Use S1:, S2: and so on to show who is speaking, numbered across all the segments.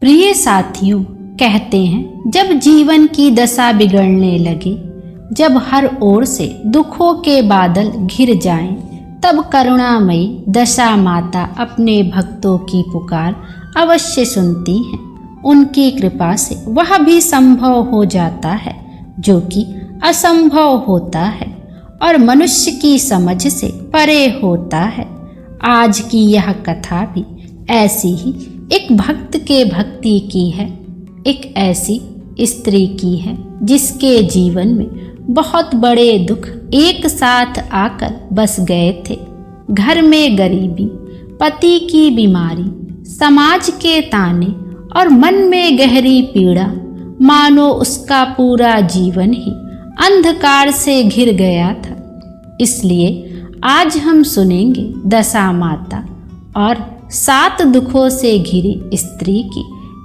S1: प्रिय साथियों, कहते हैं जब जीवन की दशा बिगड़ने लगे, जब हर ओर से दुखों के बादल घिर जाएं, तब करुणामयी दशा माता अपने भक्तों की पुकार अवश्य सुनती हैं। उनकी कृपा से वह भी संभव हो जाता है जो कि असंभव होता है और मनुष्य की समझ से परे होता है। आज की यह कथा भी ऐसी ही एक भक्त के भक्ति की है। एक ऐसी स्त्री की है जिसके जीवन में बहुत बड़े दुख एक साथ आकर बस गए थे। घर में गरीबी, पति की बीमारी, समाज के ताने और मन में गहरी पीड़ा, मानो उसका पूरा जीवन ही अंधकार से घिर गया था। इसलिए आज हम सुनेंगे दशा माता और 7 दुखों से घिरी स्त्री की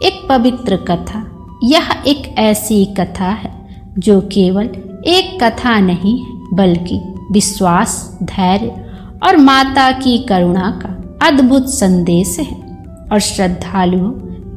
S1: एक पवित्र कथा। यह एक ऐसी कथा है जो केवल एक कथा नहीं है, बल्कि विश्वास, धैर्य और माता की करुणा का अद्भुत संदेश है। और श्रद्धालुओं,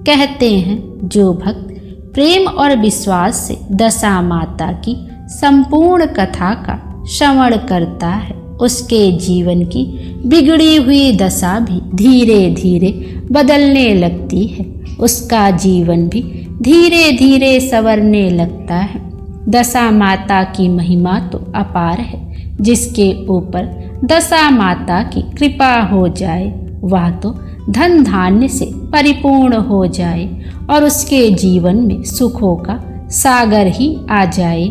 S1: कहते हैं जो भक्त प्रेम और विश्वास से दशा माता की संपूर्ण कथा का श्रवण करता है, उसके जीवन की बिगड़ी हुई दशा भी धीरे धीरे बदलने लगती है। उसका जीवन भी धीरे धीरे संवरने लगता है। दशा माता की महिमा तो अपार है। जिसके ऊपर दशा माता की कृपा हो जाए वह तो धन धान्य से परिपूर्ण हो जाए और उसके जीवन में सुखों का सागर ही आ जाए।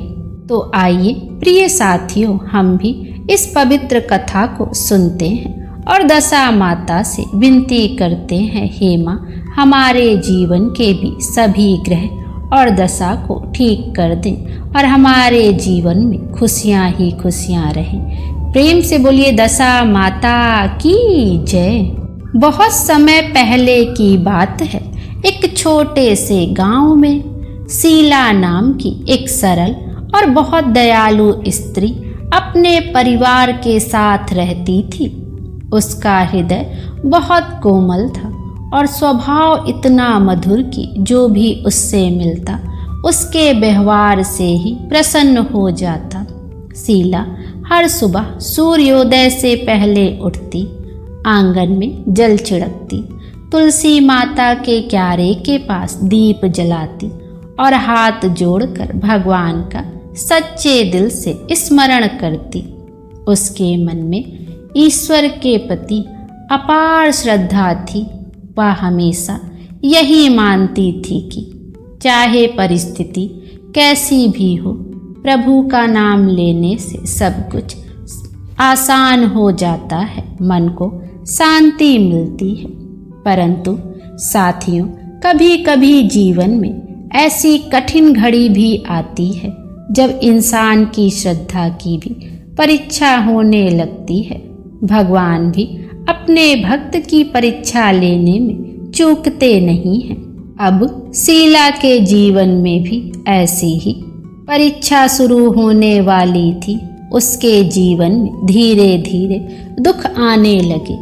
S1: तो आइए प्रिय साथियों, हम भी इस पवित्र कथा को सुनते हैं और दशा माता से विनती करते हैं, हे माँ, हमारे जीवन के भी सभी ग्रह और दशा को ठीक कर दें और हमारे जीवन में खुशियाँ ही खुशियाँ रहें। प्रेम से बोलिए दशा माता की जय। बहुत समय पहले की बात है। एक छोटे से गांव में शीला नाम की एक सरल और बहुत दयालु स्त्री अपने परिवार के साथ रहती थी। उसका हृदय बहुत कोमल था और स्वभाव इतना मधुर कि जो भी उससे मिलता उसके व्यवहार से ही प्रसन्न हो जाता। शीला हर सुबह सूर्योदय से पहले उठती, आंगन में जल छिड़कती, तुलसी माता के क्यारे के पास दीप जलाती और हाथ जोड़कर भगवान का सच्चे दिल से स्मरण करती। उसके मन में ईश्वर के प्रति अपार श्रद्धा थी। वह हमेशा यही मानती थी कि चाहे परिस्थिति कैसी भी हो, प्रभु का नाम लेने से सब कुछ आसान हो जाता है, मन को शांति मिलती है। परंतु साथियों, कभी कभी जीवन में ऐसी कठिन घड़ी भी आती है जब इंसान की श्रद्धा की भी परीक्षा होने लगती है। भगवान भी अपने भक्त की परीक्षा लेने में चूकते नहीं हैं। अब शीला के जीवन में भी ऐसी ही परीक्षा शुरू होने वाली थी। उसके जीवन में धीरे धीरे दुख आने लगे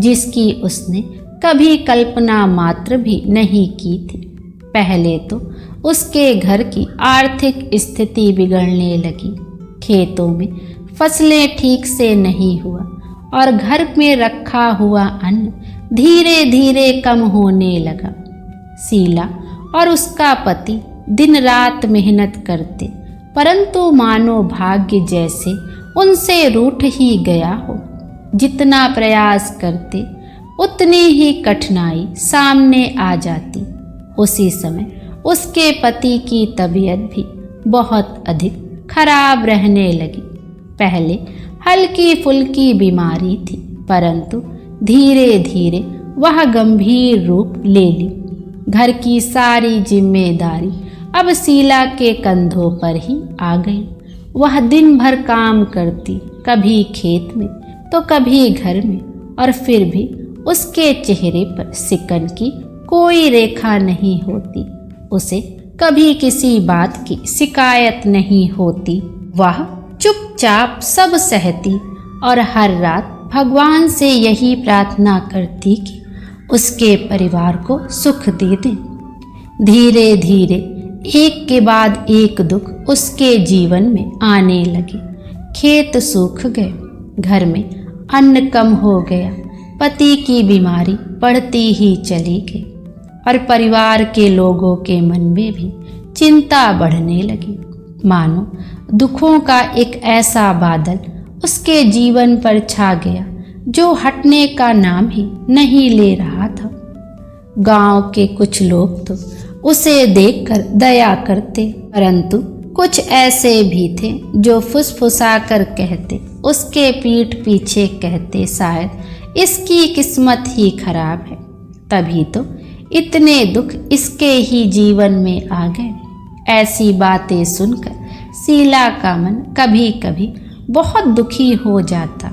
S1: जिसकी उसने कभी कल्पना मात्र भी नहीं की थी। पहले तो उसके घर की आर्थिक स्थिति बिगड़ने लगी। खेतों में फसलें ठीक से नहीं हुआ और घर में रखा हुआ अन्न धीरे धीरे कम होने लगा। शीला और उसका पति दिन रात मेहनत करते, परंतु मानो भाग्य जैसे उनसे रूठ ही गया हो। जितना प्रयास करते उतनी ही कठिनाई सामने आ जाती। उसी समय उसके पति की तबीयत भी बहुत अधिक खराब रहने लगी। पहले हल्की फुल्की बीमारी थी, परंतु धीरे धीरे वह गंभीर रूप ले ली। घर की सारी जिम्मेदारी अब शीला के कंधों पर ही आ गई। वह दिन भर काम करती, कभी खेत में तो कभी घर में, और फिर भी उसके चेहरे पर सिकन की कोई रेखा नहीं होती। उसे कभी किसी बात की शिकायत नहीं होती। वह चुपचाप सब सहती और हर रात भगवान से यही प्रार्थना करती कि उसके परिवार को सुख दे दे। धीरे धीरे एक के बाद एक दुख उसके जीवन में आने लगे। खेत सूख गए, घर में अन्न कम हो गया, पति की बीमारी बढ़ती ही चली गई और परिवार के लोगों के मन में भी चिंता बढ़ने लगी। मानो दुखों का एक ऐसा बादल उसके जीवन पर छा गया जो हटने का नाम ही नहीं ले रहा था। गांव के कुछ लोग तो उसे देखकर दया करते, परंतु कुछ ऐसे भी थे जो फुसफुसा कर कहते, उसके पीठ पीछे कहते, शायद इसकी किस्मत ही खराब है, तभी तो इतने दुख इसके ही जीवन में आ गए। ऐसी बातें सुनकर शीला का मन कभी कभी बहुत दुखी हो जाता,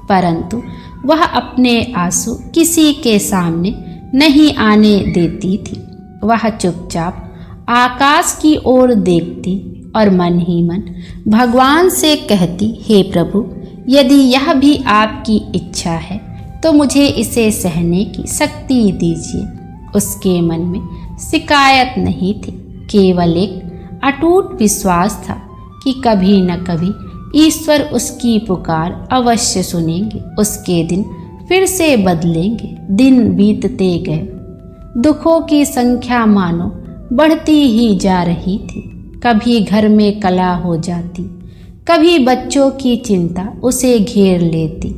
S1: परंतु वह अपने आंसू किसी के सामने नहीं आने देती थी। वह चुपचाप आकाश की ओर देखती और मन ही मन भगवान से कहती, हे प्रभु, यदि यह भी आपकी इच्छा है तो मुझे इसे सहने की शक्ति दीजिए। उसके मन में शिकायत नहीं थी, केवल एक अटूट विश्वास था कि कभी न कभी ईश्वर उसकी पुकार अवश्य सुनेंगे, उसके दिन फिर से बदलेंगे। दिन बीतते गए, दुखों की संख्या मानो बढ़ती ही जा रही थी। कभी घर में कलह हो जाती, कभी बच्चों की चिंता उसे घेर लेती,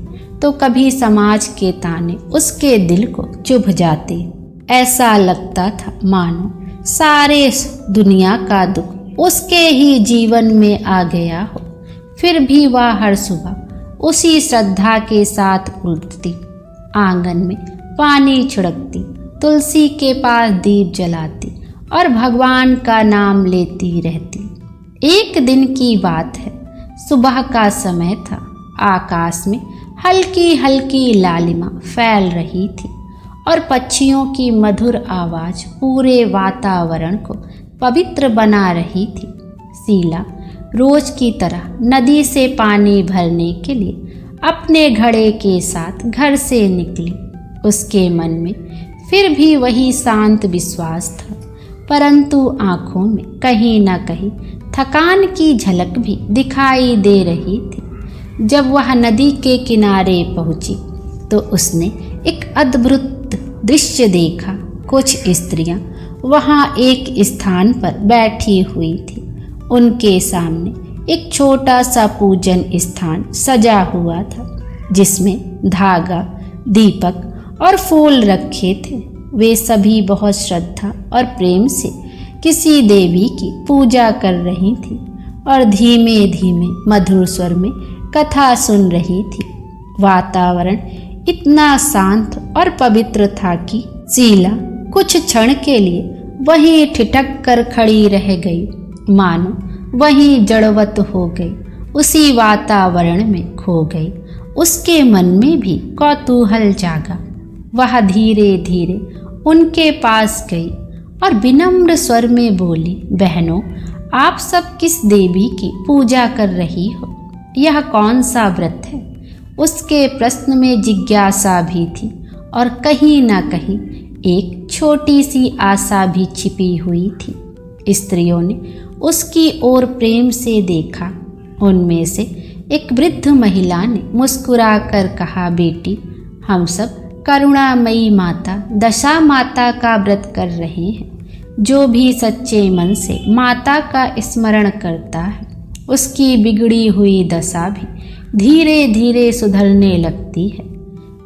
S1: तो कभी समाज के ताने उसके दिल को चुभ जाते। ऐसा लगता था मानो सारे दुनिया का दुख उसके ही जीवन में आ गया हो। फिर भी वह हर सुबह उसी श्रद्धा के साथ उठती, आंगन में पानी छिड़कती, तुलसी के पास दीप जलाती और भगवान का नाम लेती रहती। एक दिन की बात है, सुबह का समय था। आकाश में हल्की हल्की लालिमा फैल रही थी और पक्षियों की मधुर आवाज पूरे वातावरण को पवित्र बना रही थी। शीला रोज की तरह नदी से पानी भरने के लिए अपने घड़े के साथ घर से निकली। उसके मन में फिर भी वही शांत विश्वास था, परंतु आंखों में कहीं न कहीं थकान की झलक भी दिखाई दे रही थी। जब वह नदी के किनारे पहुंची तो उसने एक अद्भुत दृश्य देखा। कुछ स्त्रियां वहां एक स्थान पर बैठी हुई थी। उनके सामने एक छोटा सा पूजन स्थान सजा हुआ था, जिसमें धागा, दीपक और फूल रखे थे। वे सभी बहुत श्रद्धा और प्रेम से किसी देवी की पूजा कर रही थी और धीमे धीमे मधुर स्वर में कथा सुन रही थी। वातावरण इतना शांत और पवित्र था कि शीला कुछ क्षण के लिए वहीं ठिठक कर खड़ी रह गई, मानो वहीं जड़वत हो गई, उसी वातावरण में खो गई। उसके मन में भी कौतूहल जागा। वह धीरे धीरे उनके पास गई और विनम्र स्वर में बोली, बहनों, आप सब किस देवी की पूजा कर रही हो? यह कौन सा व्रत है? उसके प्रश्न में जिज्ञासा भी थी और कहीं ना कहीं एक छोटी सी आशा भी छिपी हुई थी। स्त्रियों ने उसकी ओर प्रेम से देखा। उनमें से एक वृद्ध महिला ने मुस्कुरा कर कहा, बेटी, हम सब करुणामयी माता दशा माता का व्रत कर रहे हैं। जो भी सच्चे मन से माता का स्मरण करता है, उसकी बिगड़ी हुई दशा भी धीरे धीरे सुधरने लगती है।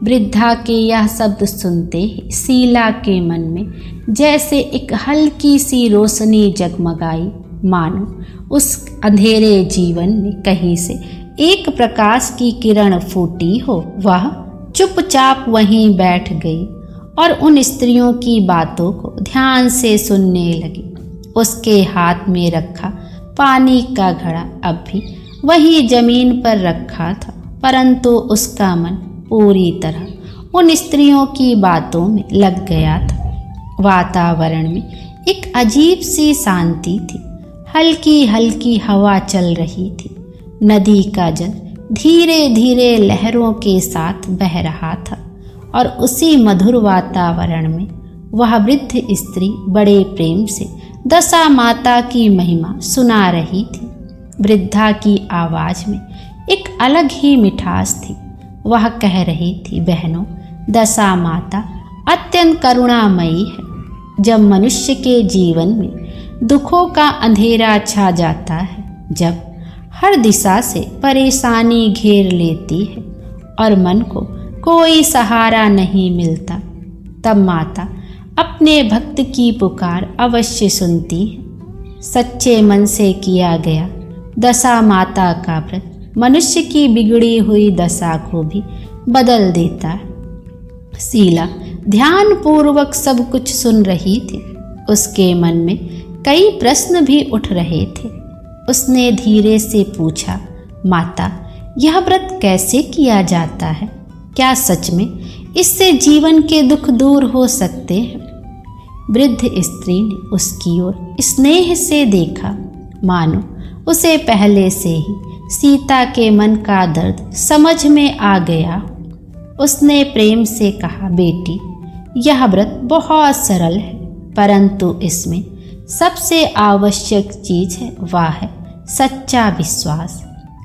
S1: वृद्धा के यह शब्द सुनते ही शीला के मन में जैसे एक हल्की सी रोशनी जगमगाई, मानो उस अंधेरे जीवन में कहीं से एक प्रकाश की किरण फूटी हो। वह चुपचाप वहीं बैठ गई और उन स्त्रियों की बातों को ध्यान से सुनने लगी। उसके हाथ में रखा पानी का घड़ा अब भी वही जमीन पर रखा था, परंतु उसका मन पूरी तरह उन स्त्रियों की बातों में लग गया था। वातावरण में एक अजीब सी शांति थी। हल्की हल्की हवा चल रही थी। नदी का जल धीरे धीरे लहरों के साथ बह रहा था और उसी मधुर वातावरण में वह वृद्ध स्त्री बड़े प्रेम से दशा माता की महिमा सुना रही थी। वृद्धा की आवाज़ में एक अलग ही मिठास थी। वह कह रही थी, बहनों, दशा माता अत्यंत करुणामयी है। जब मनुष्य के जीवन में दुखों का अंधेरा छा जाता है, जब हर दिशा से परेशानी घेर लेती है और मन को कोई सहारा नहीं मिलता, तब माता अपने भक्त की पुकार अवश्य सुनती है। सच्चे मन से किया गया दशा माता का व्रत मनुष्य की बिगड़ी हुई दशा को भी बदल देता है। शीला ध्यान पूर्वक सब कुछ सुन रही थी। उसके मन में कई प्रश्न भी उठ रहे थे। उसने धीरे से पूछा, माता, यह व्रत कैसे किया जाता है? क्या सच में इससे जीवन के दुख दूर हो सकते हैं? वृद्ध स्त्री ने उसकी ओर स्नेह से देखा, मानो उसे पहले से ही सीता के मन का दर्द समझ में आ गया। उसने प्रेम से कहा, बेटी, यह व्रत बहुत सरल है, परंतु इसमें सबसे आवश्यक चीज है वह है सच्चा विश्वास।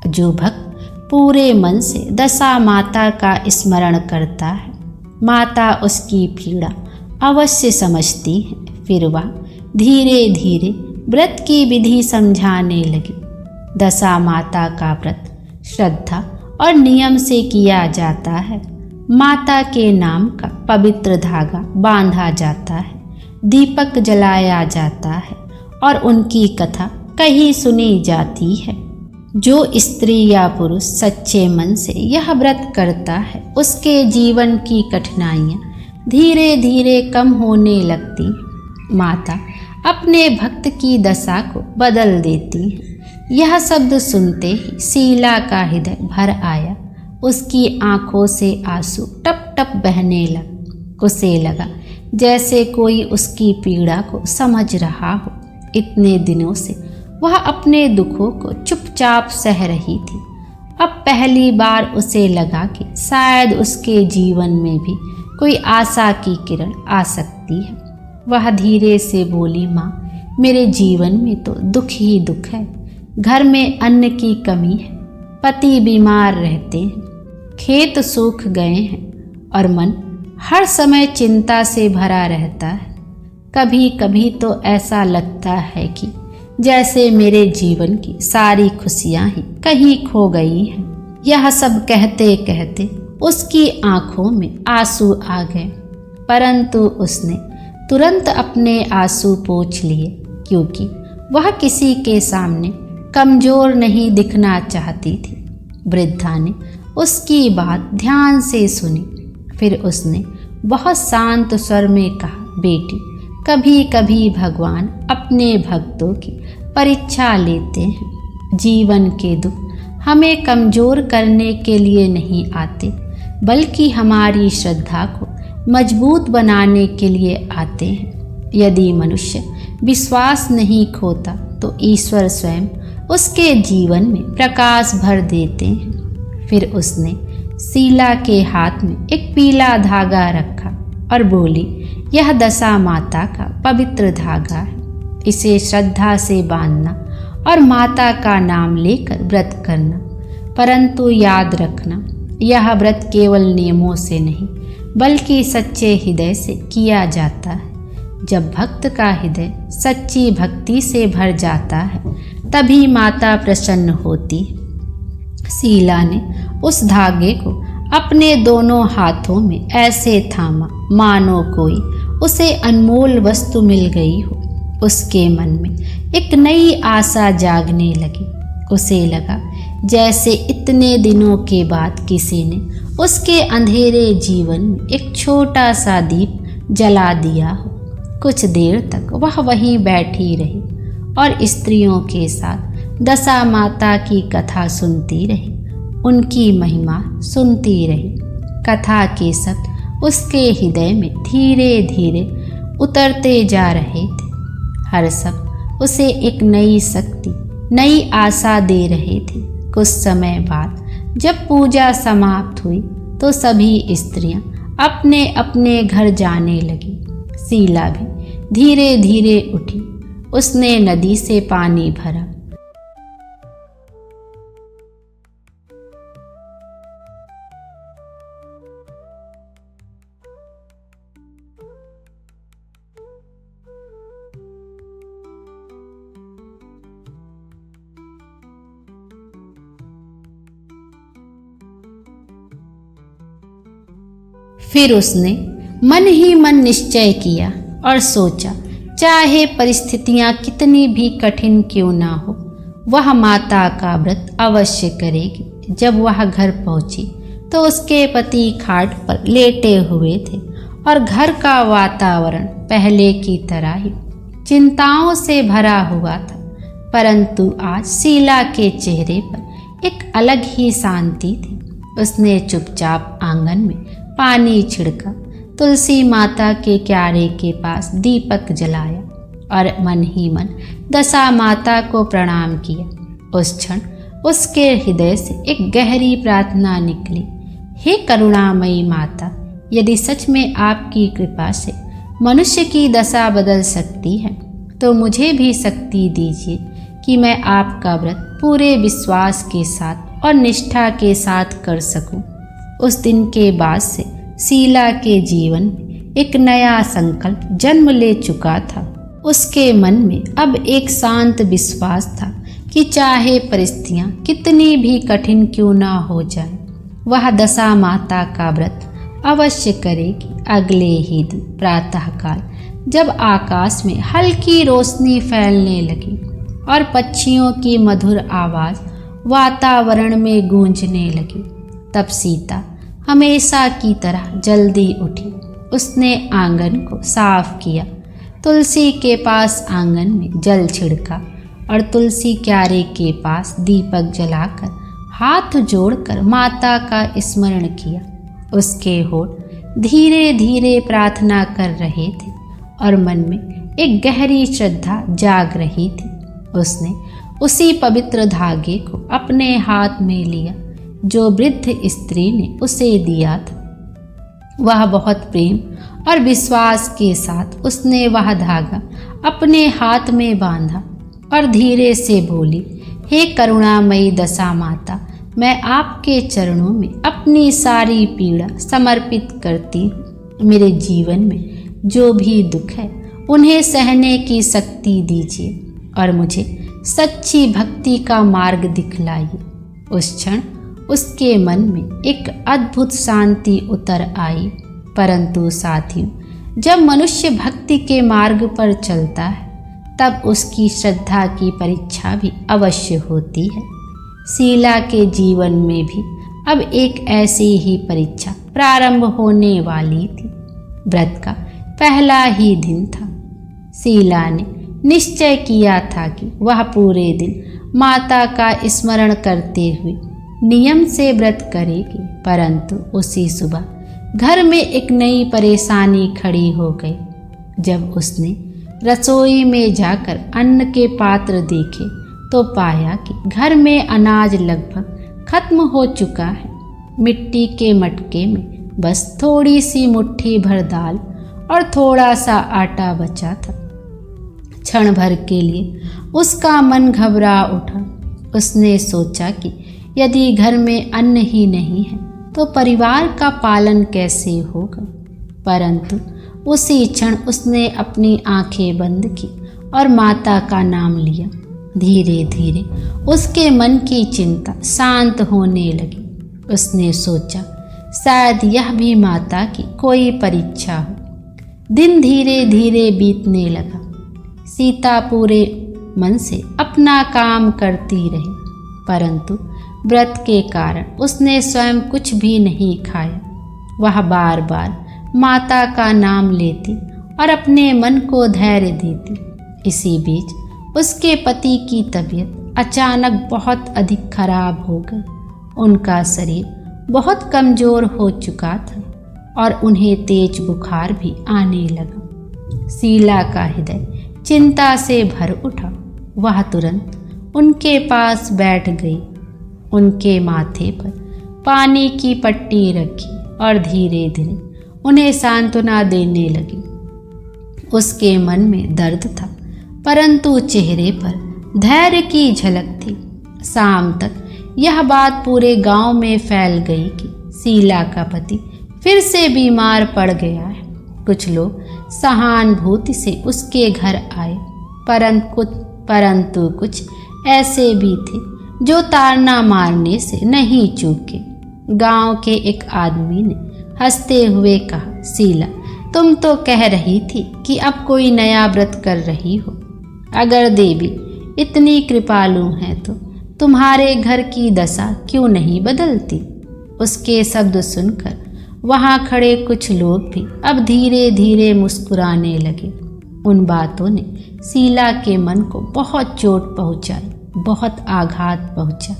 S1: जो भक्त पूरे मन से दशा माता का स्मरण करता है, माता उसकी पीड़ा अवश्य समझती है। फिर वह धीरे धीरे व्रत की विधि समझाने लगी। दशा माता का व्रत श्रद्धा और नियम से किया जाता है। माता के नाम का पवित्र धागा बांधा जाता है, दीपक जलाया जाता है और उनकी कथा कहीं सुनी जाती है। जो स्त्री या पुरुष सच्चे मन से यह व्रत करता है, उसके जीवन की कठिनाइयाँ धीरे धीरे कम होने लगती। माता अपने भक्त की दशा को बदल देती है। यह शब्द सुनते ही शीला का हृदय भर आया। उसकी आंखों से आंसू टप टप बहने लग। उसे लगा जैसे कोई उसकी पीड़ा को समझ रहा हो। इतने दिनों से वह अपने दुखों को चुपचाप सह रही थी। अब पहली बार उसे लगा कि शायद उसके जीवन में भी कोई आशा की किरण आ सकती है। वह धीरे से बोली, माँ, मेरे जीवन में तो दुख ही दुख है। घर में अन्न की कमी है, पति बीमार रहते हैं, खेत सूख गए हैं और मन हर समय चिंता से भरा रहता है। कभी कभी तो ऐसा लगता है कि जैसे मेरे जीवन की सारी खुशियाँ ही कहीं खो गई हैं। यह सब कहते कहते उसकी आंखों में आंसू आ गए, परंतु उसने तुरंत अपने आंसू पोंछ लिए, क्योंकि वह किसी के सामने कमजोर नहीं दिखना चाहती थी। वृद्धा ने उसकी बात ध्यान से सुनी। फिर उसने बहुत शांत स्वर में कहा, बेटी, कभी कभी भगवान अपने भक्तों की परीक्षा लेते हैं। जीवन के दुख हमें कमज़ोर करने के लिए नहीं आते, बल्कि हमारी श्रद्धा को मजबूत बनाने के लिए आते हैं। यदि मनुष्य विश्वास नहीं खोता तो ईश्वर स्वयं उसके जीवन में प्रकाश भर देते हैं। फिर उसने शीला के हाथ में एक पीला धागा रखा और बोली, यह दशा माता का पवित्र धागा है। इसे श्रद्धा से बांधना और माता का नाम लेकर व्रत करना। परंतु याद रखना, यह व्रत केवल नियमों से नहीं बल्कि सच्चे हृदय से किया जाता है। जब भक्त का हृदय सच्ची भक्ति से भर जाता है, तभी माता प्रसन्न होती है। शीला ने उस धागे को अपने दोनों हाथों में ऐसे थामा मानो कोई उसे अनमोल वस्तु मिल गई हो। उसके मन में एक नई आशा जागने लगी। उसे लगा जैसे इतने दिनों के बाद किसी ने उसके अंधेरे जीवन में एक छोटा सा दीप जला दिया हो। कुछ देर तक वह वहीं बैठी रही और स्त्रियों के साथ दशा माता की कथा सुनती रही, उनकी महिमा सुनती रही। कथा के शब्द उसके हृदय में धीरे धीरे उतरते जा रहे थे। हर शब्द उसे एक नई शक्ति, नई आशा दे रहे थे। कुछ समय बाद जब पूजा समाप्त हुई तो सभी स्त्रियां अपने अपने घर जाने लगी। शीला भी धीरे धीरे उठी। उसने नदी से पानी भरा। फिर उसने मन ही मन निश्चय किया और सोचा, चाहे परिस्थितियां कितनी भी कठिन क्यों ना हो, वह माता का व्रत अवश्य करेगी। जब वह घर पहुंची तो उसके पति खाट पर लेटे हुए थे और घर का वातावरण पहले की तरह ही चिंताओं से भरा हुआ था। परंतु आज शीला के चेहरे पर एक अलग ही शांति थी। उसने चुपचाप आंगन में पानी छिड़का, तुलसी माता के क्यारे के पास दीपक जलाया और मन ही मन दशा माता को प्रणाम किया। उस क्षण उसके हृदय से एक गहरी प्रार्थना निकली, हे करुणामयी माता, यदि सच में आपकी कृपा से मनुष्य की दशा बदल सकती है तो मुझे भी शक्ति दीजिए कि मैं आपका व्रत पूरे विश्वास के साथ और निष्ठा के साथ कर सकूं। उस दिन के बाद से शीला के जीवन में एक नया संकल्प जन्म ले चुका था। उसके मन में अब एक शांत विश्वास था कि चाहे परिस्थितियां कितनी भी कठिन क्यों ना हो जाए, वह दशा माता का व्रत अवश्य करेगी। अगले ही दिन प्रातःकाल जब आकाश में हल्की रोशनी फैलने लगी और पक्षियों की मधुर आवाज वातावरण में गूंजने लगी, तब सीता हमेशा की तरह जल्दी उठी। उसने आंगन को साफ किया, तुलसी के पास आंगन में जल छिड़का और तुलसी क्यारे के पास दीपक जलाकर हाथ जोड़कर माता का स्मरण किया। उसके होठ धीरे धीरे प्रार्थना कर रहे थे और मन में एक गहरी श्रद्धा जाग रही थी। उसने उसी पवित्र धागे को अपने हाथ में लिया जो वृद्ध स्त्री ने उसे दिया था। वह बहुत प्रेम और विश्वास के साथ उसने वह धागा अपने हाथ में बांधा और धीरे से बोली, हे करुणामयी दशा माता, मैं आपके चरणों में अपनी सारी पीड़ा समर्पित करती हूँ। मेरे जीवन में जो भी दुख है उन्हें सहने की शक्ति दीजिए और मुझे सच्ची भक्ति का मार्ग दिखलाइए। उस क्षण उसके मन में एक अद्भुत शांति उतर आई। परंतु साथियों, जब मनुष्य भक्ति के मार्ग पर चलता है तब उसकी श्रद्धा की परीक्षा भी अवश्य होती है। शीला के जीवन में भी अब एक ऐसी ही परीक्षा प्रारंभ होने वाली थी। व्रत का पहला ही दिन था। शीला ने निश्चय किया था कि वह पूरे दिन माता का स्मरण करते हुए नियम से व्रत करेगी। परंतु उसी सुबह घर में एक नई परेशानी खड़ी हो गई। जब उसने रसोई में जाकर अन्न के पात्र देखे तो पाया कि घर में अनाज लगभग खत्म हो चुका है। मिट्टी के मटके में बस थोड़ी सी मुट्ठी भर दाल और थोड़ा सा आटा बचा था। क्षण भर के लिए उसका मन घबरा उठा। उसने सोचा कि यदि घर में अन्न ही नहीं है तो परिवार का पालन कैसे होगा। परंतु उसी क्षण उसने अपनी आंखें बंद की और माता का नाम लिया। धीरे धीरे उसके मन की चिंता शांत होने लगी। उसने सोचा, शायद यह भी माता की कोई परीक्षा हो। दिन धीरे धीरे बीतने लगा। सीता पूरे मन से अपना काम करती रही, परंतु व्रत के कारण उसने स्वयं कुछ भी नहीं खाया। वह बार बार माता का नाम लेती और अपने मन को धैर्य देती। इसी बीच उसके पति की तबीयत अचानक बहुत अधिक खराब हो गई। उनका शरीर बहुत कमज़ोर हो चुका था और उन्हें तेज बुखार भी आने लगा। शीला का हृदय चिंता से भर उठा। वह तुरंत उनके पास बैठ गई, उनके माथे पर पानी की पट्टी रखी और धीरे धीरे उन्हें सांत्वना देने लगी। उसके मन में दर्द था, परंतु चेहरे पर धैर्य की झलक थी। शाम तक यह बात पूरे गांव में फैल गई कि शीला का पति फिर से बीमार पड़ गया है। कुछ लोग सहानुभूति से उसके घर आए, परंतु कुछ ऐसे भी थे जो ताड़ना मारने से नहीं चूके। गांव के एक आदमी ने हंसते हुए कहा, शीला, तुम तो कह रही थी कि अब कोई नया व्रत कर रही हो। अगर देवी इतनी कृपालु हैं तो तुम्हारे घर की दशा क्यों नहीं बदलती? उसके शब्द सुनकर वहां खड़े कुछ लोग भी अब धीरे धीरे मुस्कुराने लगे। उन बातों ने शीला के मन को बहुत चोट पहुंचाई, बहुत आघात पहुंचा,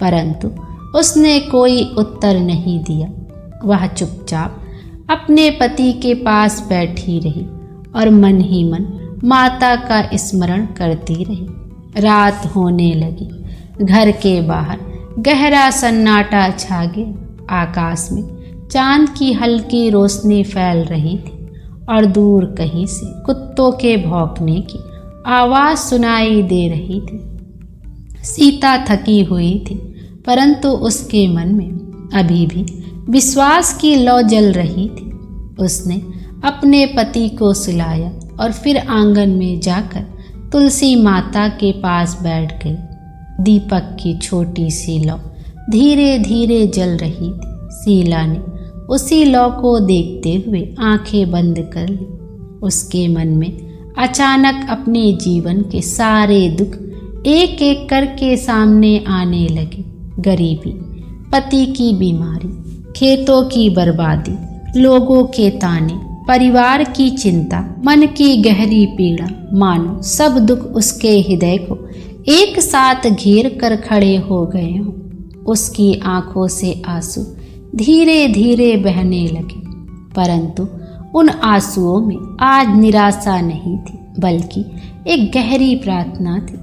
S1: परंतु उसने कोई उत्तर नहीं दिया। वह चुपचाप अपने पति के पास बैठी रही और मन ही मन माता का स्मरण करती रही। रात होने लगी। घर के बाहर गहरा सन्नाटा छा गया। आकाश में चांद की हल्की रोशनी फैल रही थी और दूर कहीं से कुत्तों के भौंकने की आवाज़ सुनाई दे रही थी। सीता थकी हुई थी, परंतु उसके मन में अभी भी विश्वास की लौ जल रही थी। उसने अपने पति को सुलाया और फिर आंगन में जाकर तुलसी माता के पास बैठ गई। दीपक की छोटी सी लौ धीरे धीरे जल रही थी। शीला ने उसी लौ को देखते हुए आंखें बंद कर ली। उसके मन में अचानक अपने जीवन के सारे दुख एक एक करके सामने आने लगे। गरीबी, पति की बीमारी, खेतों की बर्बादी, लोगों के ताने, परिवार की चिंता, मन की गहरी पीड़ा, मानो सब दुख उसके हृदय को एक साथ घेर कर खड़े हो गए हों। उसकी आंखों से आंसू धीरे धीरे बहने लगे, परंतु उन आंसुओं में आज निराशा नहीं थी, बल्कि एक गहरी प्रार्थना थी।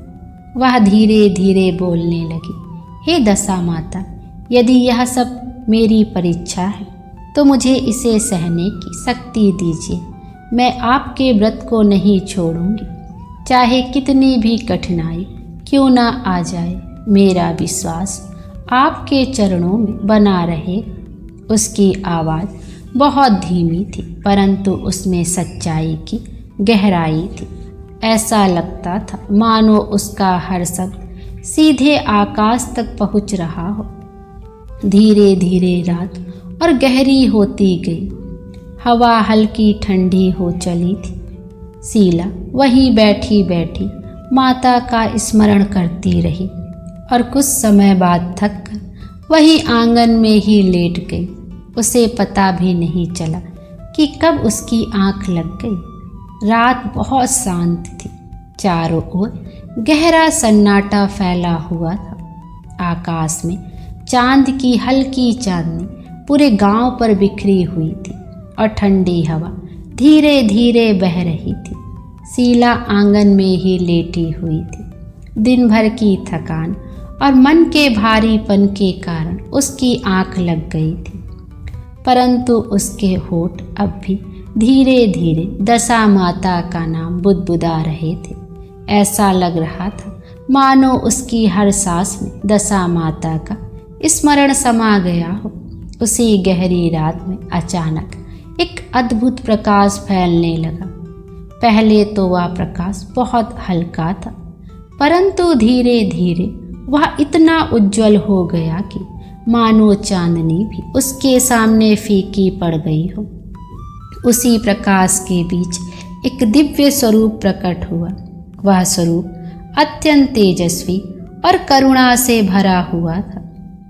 S1: वह धीरे धीरे बोलने लगी, हे दशा माता, यदि यह सब मेरी परीक्षा है तो मुझे इसे सहने की शक्ति दीजिए। मैं आपके व्रत को नहीं छोड़ूंगी, चाहे कितनी भी कठिनाई क्यों ना आ जाए। मेरा विश्वास आपके चरणों में बना रहे। उसकी आवाज़ बहुत धीमी थी, परंतु उसमें सच्चाई की गहराई थी। ऐसा लगता था मानो उसका हर शब्द सीधे आकाश तक पहुंच रहा हो। धीरे धीरे रात और गहरी होती गई। हवा हल्की ठंडी हो चली थी। शीला वहीं बैठी बैठी माता का स्मरण करती रही और कुछ समय बाद थक कर वहीं आंगन में ही लेट गई। उसे पता भी नहीं चला कि कब उसकी आंख लग गई। रात बहुत शांत थी। चारों ओर गहरा सन्नाटा फैला हुआ था। आकाश में चांद की हल्की चांदनी पूरे गांव पर बिखरी हुई थी और ठंडी हवा धीरे धीरे बह रही थी। शीला आंगन में ही लेटी हुई थी। दिन भर की थकान और मन के भारीपन के कारण उसकी आंख लग गई थी, परंतु उसके होठ अब भी धीरे धीरे दशा माता का नाम बुदबुदा रहे थे। ऐसा लग रहा था मानो उसकी हर सांस में दशा माता का स्मरण समा गया हो। उसी गहरी रात में अचानक एक अद्भुत प्रकाश फैलने लगा। पहले तो वह प्रकाश बहुत हल्का था, परंतु धीरे धीरे वह इतना उज्जवल हो गया कि मानो चांदनी भी उसके सामने फीकी पड़ गई हो। उसी प्रकाश के बीच एक दिव्य स्वरूप प्रकट हुआ। वह स्वरूप अत्यंत तेजस्वी और करुणा से भरा हुआ था।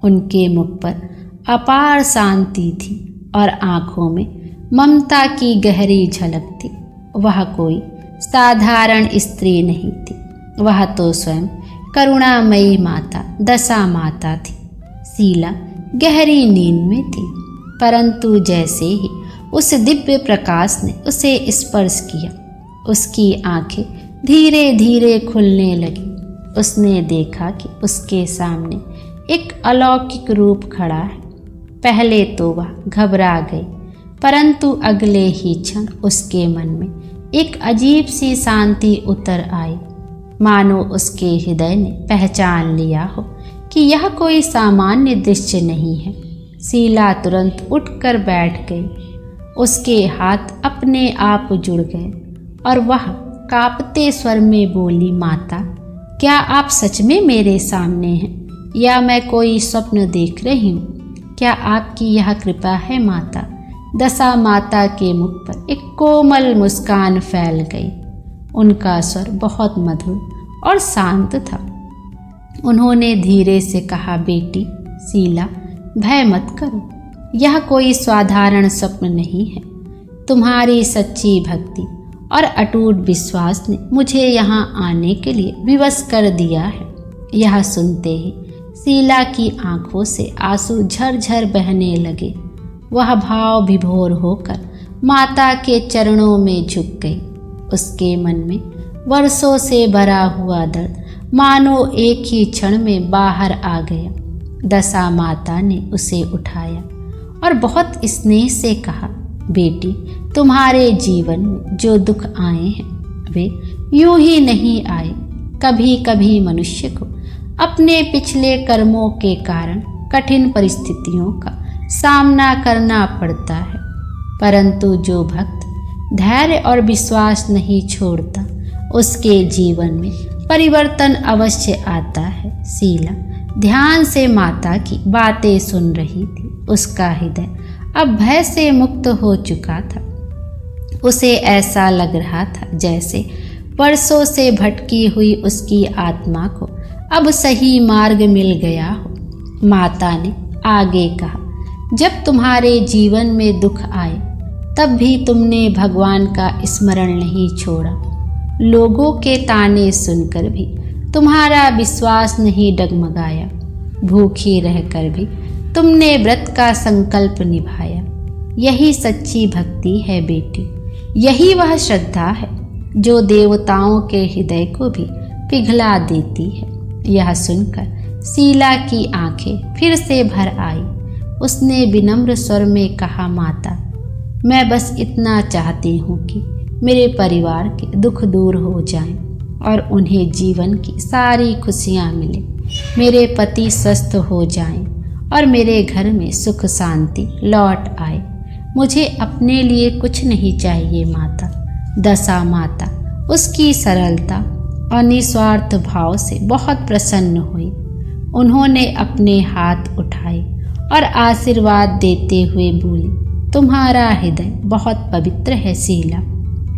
S1: उनके मुख पर अपार शांति थी और आँखों में ममता की गहरी झलक थी। वह कोई साधारण स्त्री नहीं थी, वह तो स्वयं करुणामयी माता दशा माता थी। शीला गहरी नींद में थी, परंतु जैसे ही उस दिव्य प्रकाश ने उसे स्पर्श किया, उसकी आंखें धीरे धीरे खुलने लगी। उसने देखा कि उसके सामने एक अलौकिक रूप खड़ा है। पहले तो वह घबरा गई, परंतु अगले ही क्षण उसके मन में एक अजीब सी शांति उतर आई, मानो उसके हृदय ने पहचान लिया हो कि यह कोई सामान्य दृश्य नहीं है। शीला तुरंत उठकर बैठ गई। उसके हाथ अपने आप जुड़ गए और वह कांपते स्वर में बोली, माता, क्या आप सच में मेरे सामने हैं या मैं कोई स्वप्न देख रही हूँ? क्या आपकी यह कृपा है माता? दशा माता के मुख पर एक कोमल मुस्कान फैल गई। उनका स्वर बहुत मधुर और शांत था। उन्होंने धीरे से कहा, बेटी शीला, भय मत करो, यह कोई साधारण स्वप्न नहीं है। तुम्हारी सच्ची भक्ति और अटूट विश्वास ने मुझे यहाँ आने के लिए विवश कर दिया है। यह सुनते ही शीला की आंखों से आंसू झरझर बहने लगे। वह भाव विभोर होकर माता के चरणों में झुक गई। उसके मन में वर्षों से भरा हुआ दर्द मानो एक ही क्षण में बाहर आ गया। दशा माता ने उसे उठाया और बहुत स्नेह से कहा, बेटी, तुम्हारे जीवन में जो दुख आए हैं वे यूं ही नहीं आए। कभी कभी मनुष्य को अपने पिछले कर्मों के कारण कठिन परिस्थितियों का सामना करना पड़ता है, परंतु जो भक्त धैर्य और विश्वास नहीं छोड़ता उसके जीवन में परिवर्तन अवश्य आता है। शीला ध्यान से माता की बातें सुन रही थी। उसका हृदय अब भय से मुक्त हो चुका था। उसे ऐसा लग रहा था जैसे वर्षों से भटकी हुई उसकी आत्मा को अब सही मार्ग मिल गया हो। माता ने आगे कहा, जब तुम्हारे जीवन में दुख आए तब भी तुमने भगवान का स्मरण नहीं छोड़ा। लोगों के ताने सुनकर भी तुम्हारा विश्वास नहीं डगमगाया। भूखी रहकर भी तुमने व्रत का संकल्प निभाया। यही सच्ची भक्ति है बेटी। यही वह श्रद्धा है जो देवताओं के हृदय को भी पिघला देती है। यह सुनकर शीला की आंखें फिर से भर आई। उसने विनम्र स्वर में कहा, माता, मैं बस इतना चाहती हूँ कि मेरे परिवार के दुख दूर हो जाएं और उन्हें जीवन की सारी खुशियाँ मिलें। मेरे पति स्वस्थ हो जाएं और मेरे घर में सुख शांति लौट आए। मुझे अपने लिए कुछ नहीं चाहिए माता। दशा माता उसकी सरलता और निस्वार्थ भाव से बहुत प्रसन्न हुई। उन्होंने अपने हाथ उठाए और आशीर्वाद देते हुए बोली, तुम्हारा हृदय बहुत पवित्र है शीला,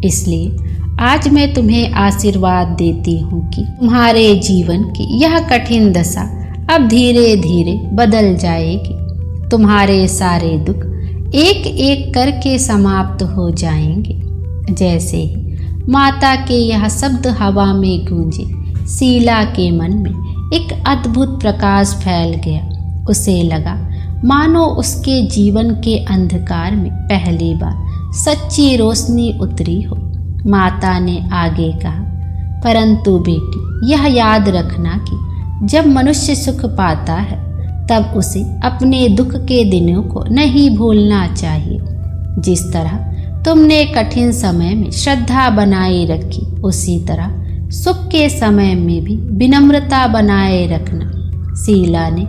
S1: इसलिए आज मैं तुम्हें आशीर्वाद देती हूँ कि तुम्हारे जीवन की यह कठिन दशा अब धीरे धीरे बदल जाएगी। तुम्हारे सारे दुख एक एक करके समाप्त हो जाएंगे। जैसे ही माता के यह शब्द हवा में गूंजे, शीला के मन में एक अद्भुत प्रकाश फैल गया। उसे लगा मानो उसके जीवन के अंधकार में पहली बार सच्ची रोशनी उतरी हो। माता ने आगे कहा, परंतु बेटी, यह याद रखना कि जब मनुष्य सुख पाता है तब उसे अपने दुख के दिनों को नहीं भूलना चाहिए। जिस तरह तुमने कठिन समय में श्रद्धा बनाए रखी, उसी तरह सुख के समय में भी विनम्रता बनाए रखना। शीला ने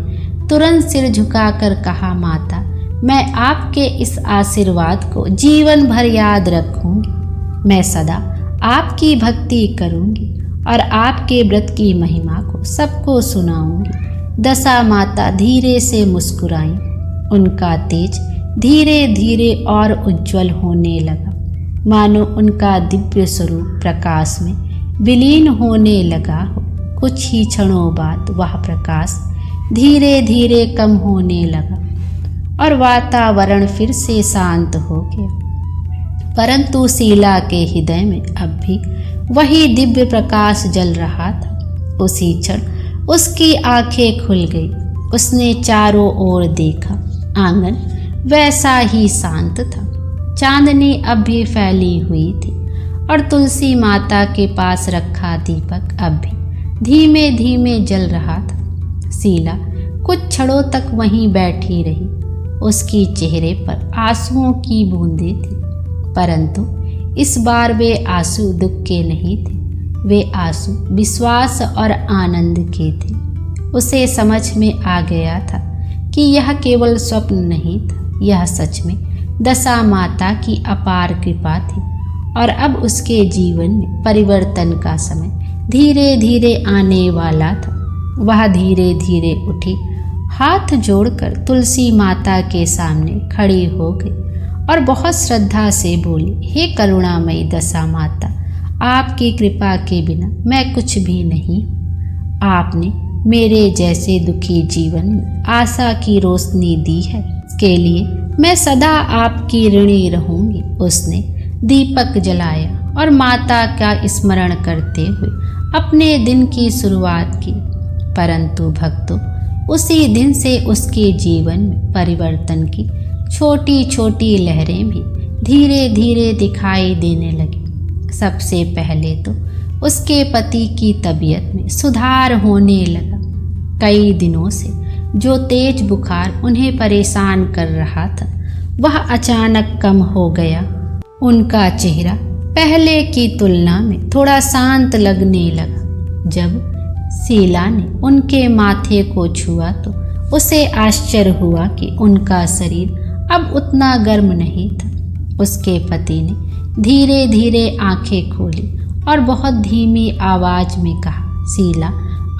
S1: तुरंत सिर झुकाकर कहा, माता, मैं आपके इस आशीर्वाद को जीवन भर याद रखूंगी। मैं सदा आपकी भक्ति करूंगी और आपके व्रत की महिमा को सबको सुनाऊंगी। दशा माता धीरे से मुस्कुराई। उनका तेज धीरे धीरे और उज्जवल होने लगा, मानो उनका दिव्य स्वरूप प्रकाश में विलीन होने लगा हो। कुछ ही क्षणों बाद वह प्रकाश धीरे धीरे कम होने लगा और वातावरण फिर से शांत हो गया। परंतु शीला के हृदय में अब भी वही दिव्य प्रकाश जल रहा था। उसी क्षण उसकी आंखें खुल गई। उसने चारों ओर देखा। आंगन वैसा ही शांत था। चांदनी अब भी फैली हुई थी और तुलसी माता के पास रखा दीपक अब भी धीमे धीमे जल रहा था। शीला कुछ क्षणों तक वहीं बैठी रही। उसकी चेहरे पर आंसुओं की बूंदें थी, परंतु इस बार वे आंसू दुख के नहीं थे, वे आंसू विश्वास और आनंद के थे। उसे समझ में आ गया था कि यह केवल स्वप्न नहीं था, यह सच में दशा माता की अपार कृपा थी और अब उसके जीवन में परिवर्तन का समय धीरे धीरे आने वाला था। वह धीरे धीरे उठी, हाथ जोड़कर तुलसी माता के सामने खड़ी हो गई और बहुत श्रद्धा से बोली, हे करुणामयी दशा माता, आपकी कृपा के बिना मैं कुछ भी नहीं। आपने मेरे जैसे दुखी जीवन में आशा की रोशनी दी है, इसके लिए मैं सदा आपकी ऋणी रहूंगी। उसने दीपक जलाया और माता का स्मरण करते हुए अपने दिन की शुरुआत की। परंतु भक्तों, उसी दिन से उसके जीवन में परिवर्तन की छोटी छोटी लहरें भी धीरे धीरे दिखाई देने लगी। सबसे पहले तो उसके पति की तबीयत में सुधार होने लगा। कई दिनों से जो तेज बुखार उन्हें परेशान कर रहा था, वह अचानक कम हो गया। उनका चेहरा पहले की तुलना में थोड़ा शांत लगने लगा। जब शीला ने उनके माथे को छुआ तो उसे आश्चर्य हुआ कि उनका शरीर अब उतना गर्म नहीं था। उसके पति ने धीरे धीरे आंखें खोली और बहुत धीमी आवाज में कहा, शीला,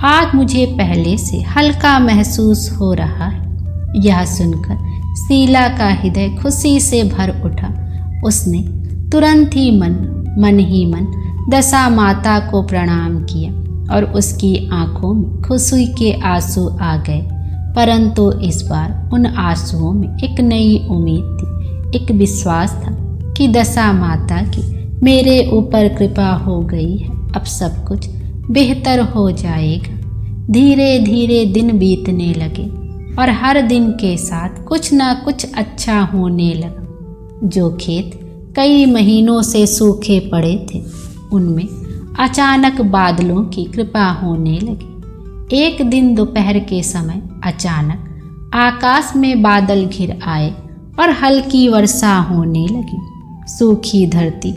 S1: आज मुझे पहले से हल्का महसूस हो रहा है। यह सुनकर शीला का हृदय खुशी से भर उठा। उसने तुरंत ही मन ही मन दशा माता को प्रणाम किया और उसकी आंखों में खुशी के आंसू आ गए। परंतु इस बार उन आंसुओं में एक नई उम्मीद थी, एक विश्वास था कि दशा माता की मेरे ऊपर कृपा हो गई है, अब सब कुछ बेहतर हो जाएगा। धीरे धीरे दिन बीतने लगे और हर दिन के साथ कुछ ना कुछ अच्छा होने लगा। जो खेत कई महीनों से सूखे पड़े थे, उनमें अचानक बादलों की कृपा होने लगी। एक दिन दोपहर के समय अचानक आकाश में बादल घिर आए और हल्की वर्षा होने लगी। सूखी धरती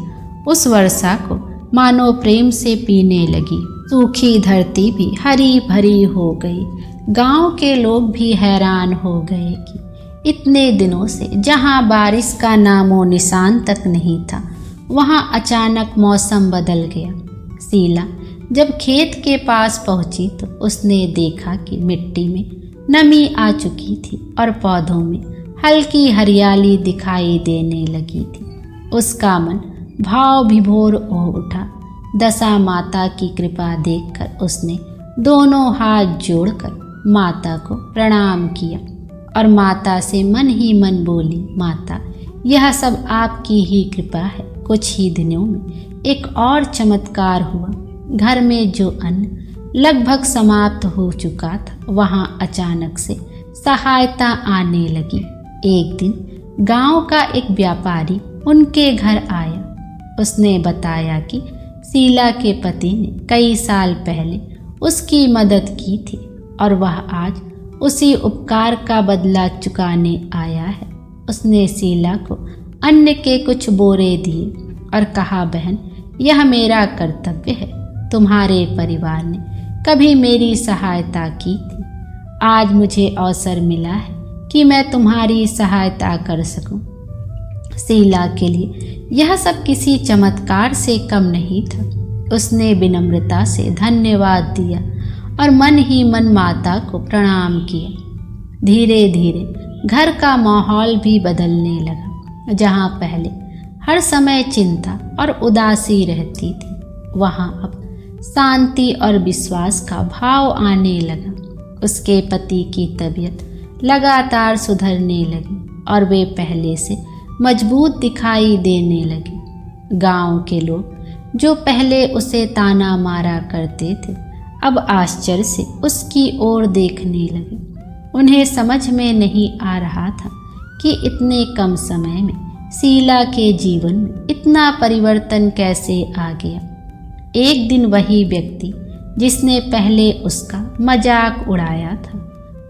S1: उस वर्षा को मानो प्रेम से पीने लगी। सूखी धरती भी हरी भरी हो गई। गांव के लोग भी हैरान हो गए कि इतने दिनों से जहां बारिश का नामो निशान तक नहीं था, वहां अचानक मौसम बदल गया। शीला जब खेत के पास पहुंची तो उसने देखा कि मिट्टी में नमी आ चुकी थी और पौधों में हल्की हरियाली दिखाई देने लगी थी। उसका मन भाव विभोर हो उठा। दशा माता की कृपा देखकर उसने दोनों हाथ जोड़कर माता को प्रणाम किया और माता से मन ही मन बोली, माता, यह सब आपकी ही कृपा है। कुछ ही दिनों में एक और चमत्कार हुआ। घर में जो अन्न लगभग समाप्त हो चुका था, वहां अचानक से सहायता आने लगी। एक दिन गांव का एक व्यापारी उनके घर आया। उसने बताया कि शीला के पति ने कई साल पहले उसकी मदद की थी और वह आज उसी उपकार का बदला चुकाने आया है। उसने शीला को अन्न के कुछ बोरे दिए और कहा, बहन, यह मेरा कर्तव्य है। तुम्हारे परिवार ने कभी मेरी सहायता की थी। आज मुझे अवसर मिला है कि मैं तुम्हारी सहायता कर सकूं। शीला के लिए यह सब किसी चमत्कार से कम नहीं था। उसने विनम्रता से धन्यवाद दिया और मन ही मन माता को प्रणाम किया। धीरे धीरे घर का माहौल भी बदलने लगा। जहाँ पहले हर समय चिंता और उदासी रहती थी, वहाँ अब शांति और विश्वास का भाव आने लगा। उसके पति की तबीयत लगातार सुधरने लगी और वे पहले से मजबूत दिखाई देने लगे। गांव के लोग जो पहले उसे ताना मारा करते थे, अब आश्चर्य से उसकी ओर देखने लगे। उन्हें समझ में नहीं आ रहा था कि इतने कम समय में शीला के जीवन में इतना परिवर्तन कैसे आ गया। एक दिन वही व्यक्ति जिसने पहले उसका मजाक उड़ाया था,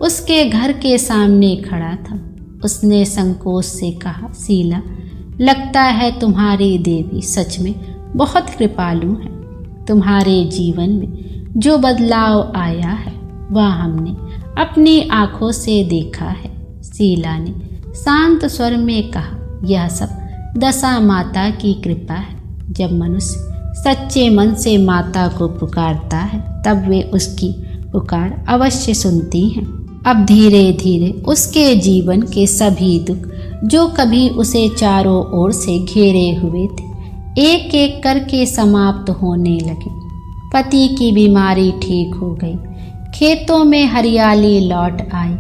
S1: उसके घर के सामने खड़ा था। उसने संकोच से कहा, शीला, लगता है तुम्हारी देवी सच में बहुत कृपालु है। तुम्हारे जीवन में जो बदलाव आया है वह हमने अपनी आँखों से देखा है। शीला ने शांत स्वर में कहा, यह सब दशा माता की कृपा है। जब मनुष्य सच्चे मन से माता को पुकारता है तब वे उसकी पुकार अवश्य सुनती हैं। अब धीरे धीरे उसके जीवन के सभी दुख जो कभी उसे चारों ओर से घेरे हुए थे, एक एक करके समाप्त होने लगे। पति की बीमारी ठीक हो गई, खेतों में हरियाली लौट आई,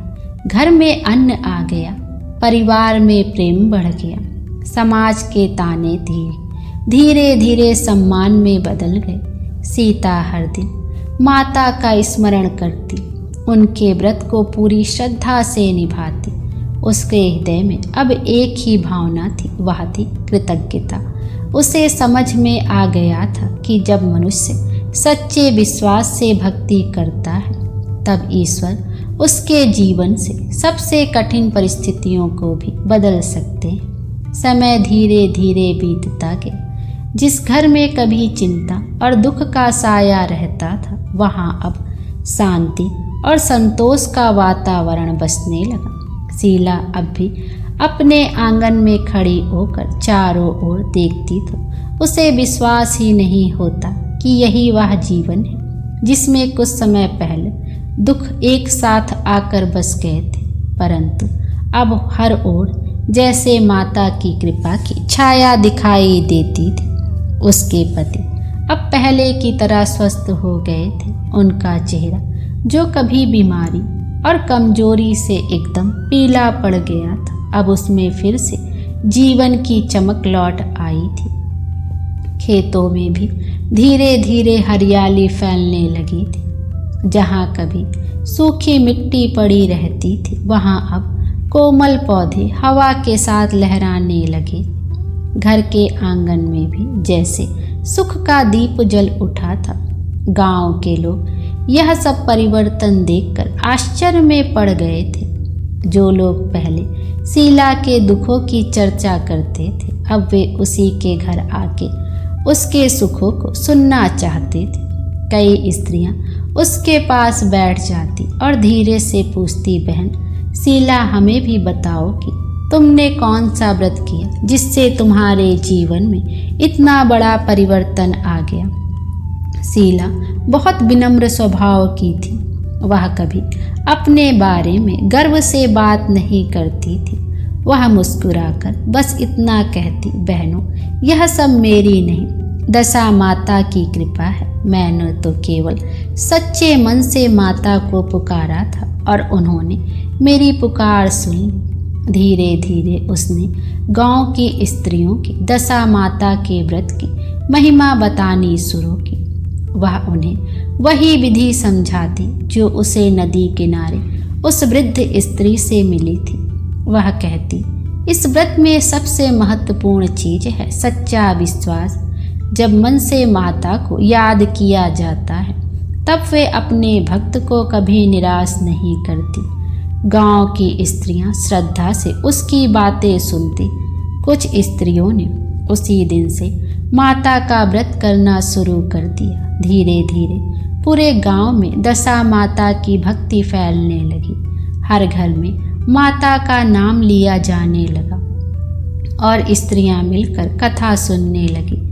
S1: घर में अन्न आ गया, परिवार में प्रेम बढ़ गया, समाज के ताने धीरे धीरे सम्मान में बदल गए। सीता हर दिन माता का स्मरण करती, उनके व्रत को पूरी श्रद्धा से निभाती। उसके हृदय में अब एक ही भावना थी, वह थी कृतज्ञता। उसे समझ में आ गया था कि जब मनुष्य सच्चे विश्वास से भक्ति करता है तब ईश्वर उसके जीवन से सबसे कठिन परिस्थितियों को भी बदल सकते हैं। समय धीरे धीरे बीतता गया। जिस घर में कभी चिंता और दुख का साया रहता था वहाँ अब शांति और संतोष का वातावरण बसने लगा। शीला अब भी अपने आंगन में खड़ी होकर चारों ओर देखती तो उसे विश्वास ही नहीं होता कि यही वह जीवन है जिसमें कुछ समय पहले दुख एक साथ आकर बस गए थे, परंतु अब हर ओर जैसे माता की कृपा की छाया दिखाई देती थी। उसके पति अब पहले की तरह स्वस्थ हो गए थे। उनका चेहरा जो कभी बीमारी और कमजोरी से एकदम पीला पड़ गया था, अब उसमें फिर से जीवन की चमक लौट आई थी। खेतों में भी धीरे धीरे हरियाली फैलने लगी थी। जहाँ कभी सूखी मिट्टी पड़ी रहती थी वहाँ अब कोमल पौधे हवा के साथ लहराने लगे। घर के आंगन में भी जैसे सुख का दीप जल उठा था। गांव के लोग यह सब परिवर्तन देखकर आश्चर्य में पड़ गए थे। जो लोग पहले शीला के दुखों की चर्चा करते थे अब वे उसी के घर आके उसके सुखों को सुनना चाहते थे। कई स्त्रियां उसके पास बैठ जाती और धीरे से पूछती, बहन शीला हमें भी बताओ कि तुमने कौन सा व्रत किया जिससे तुम्हारे जीवन में इतना बड़ा परिवर्तन आ गया। शीला बहुत विनम्र स्वभाव की थी। वह कभी अपने बारे में गर्व से बात नहीं करती थी। वह मुस्कुराकर बस इतना कहती, बहनों यह सब मेरी नहीं दशा माता की कृपा है। मैंने तो केवल सच्चे मन से माता को पुकारा था और उन्होंने मेरी पुकार सुनी। धीरे धीरे उसने गांव की स्त्रियों की दशा माता के व्रत की महिमा बतानी शुरू की। वह उन्हें वही विधि समझाती जो उसे नदी किनारे उस वृद्ध स्त्री से मिली थी। वह कहती, इस व्रत में सबसे महत्वपूर्ण चीज है सच्चा विश्वास। जब मन से माता को याद किया जाता है तब वे अपने भक्त को कभी निराश नहीं करती। गांव की स्त्रियां श्रद्धा से उसकी बातें सुनती। कुछ स्त्रियों ने उसी दिन से माता का व्रत करना शुरू कर दिया। धीरे धीरे पूरे गांव में दशा माता की भक्ति फैलने लगी। हर घर में माता का नाम लिया जाने लगा और स्त्रियां मिलकर कथा सुनने लगी।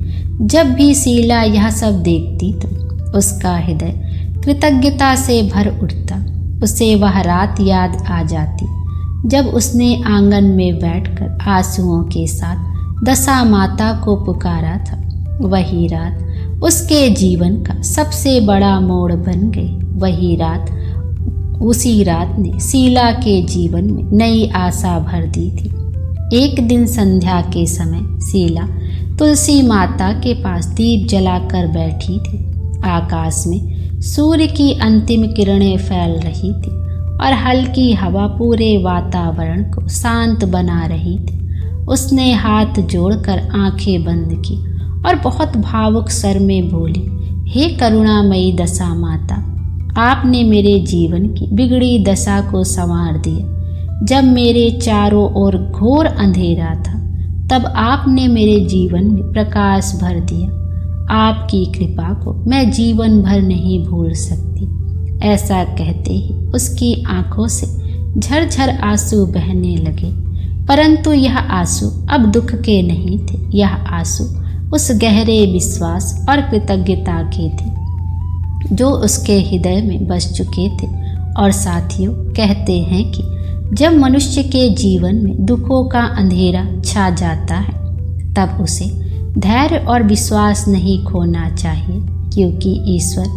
S1: जब भी शीला यह सब देखती तो उसका हृदय कृतज्ञता से भर उठता। उसे वह रात याद आ जाती जब उसने आंगन में बैठकर आंसुओं के साथ दशा माता को पुकारा था। वही रात उसके जीवन का सबसे बड़ा मोड़ बन गई। उसी रात ने शीला के जीवन में नई आशा भर दी थी। एक दिन संध्या के समय शीला तुलसी माता के पास दीप जलाकर बैठी थी। आकाश में सूर्य की अंतिम किरणें फैल रही थी और हल्की हवा पूरे वातावरण को शांत बना रही थी। उसने हाथ जोड़कर आंखें बंद की और बहुत भावुक स्वर में बोली, हे करुणामयी दशा माता, आपने मेरे जीवन की बिगड़ी दशा को संवार दिया। जब मेरे चारों ओर घोर अंधेरा था तब आपने मेरे जीवन में प्रकाश भर दिया। आपकी कृपा को मैं जीवन भर नहीं भूल सकती। ऐसा कहते ही उसकी आंखों से झरझर आंसू बहने लगे, परंतु यह आंसू अब दुख के नहीं थे। यह आंसू उस गहरे विश्वास और कृतज्ञता के थे जो उसके हृदय में बस चुके थे। और साथियों, कहते हैं कि जब मनुष्य के जीवन में दुखों का अंधेरा छा जाता है तब उसे धैर्य और विश्वास नहीं खोना चाहिए, क्योंकि ईश्वर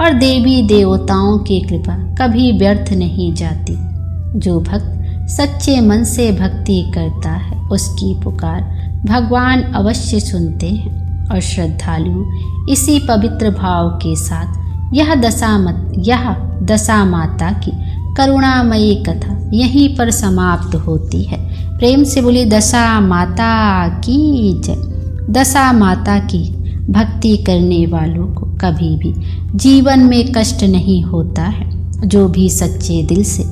S1: और देवी देवताओं की कृपा कभी व्यर्थ नहीं जाती। जो भक्त सच्चे मन से भक्ति करता है उसकी पुकार भगवान अवश्य सुनते हैं। और श्रद्धालु इसी पवित्र भाव के साथ यह दशा माता की करुणामयी कथा यहीं पर समाप्त होती है। प्रेम से बोली दशा माता की जय। दशा माता की भक्ति करने वालों को कभी भी जीवन में कष्ट नहीं होता है। जो भी सच्चे दिल से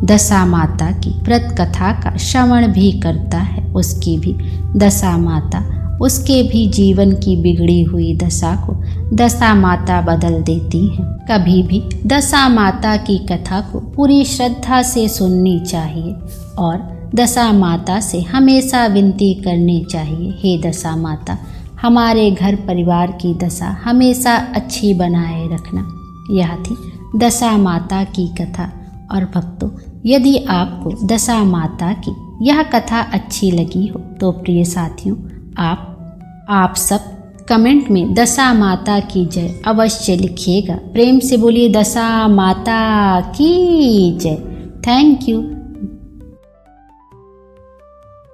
S1: दशा माता की व्रत कथा का श्रवण भी करता है उसकी भी दशा माता उसके भी जीवन की बिगड़ी हुई दशा को दशा माता बदल देती हैं। कभी भी दशा माता की कथा को पूरी श्रद्धा से सुननी चाहिए और दशा माता से हमेशा विनती करनी चाहिए, हे दशा माता हमारे घर परिवार की दशा हमेशा अच्छी बनाए रखना। यह थी दशा माता की कथा। और भक्तों, यदि आपको दशा माता की यह कथा अच्छी लगी हो तो प्रिय साथियों, आप सब कमेंट में दशा माता की जय अवश्य लिखिएगा। प्रेम से बोलिए दशा माता की जय। Thank you.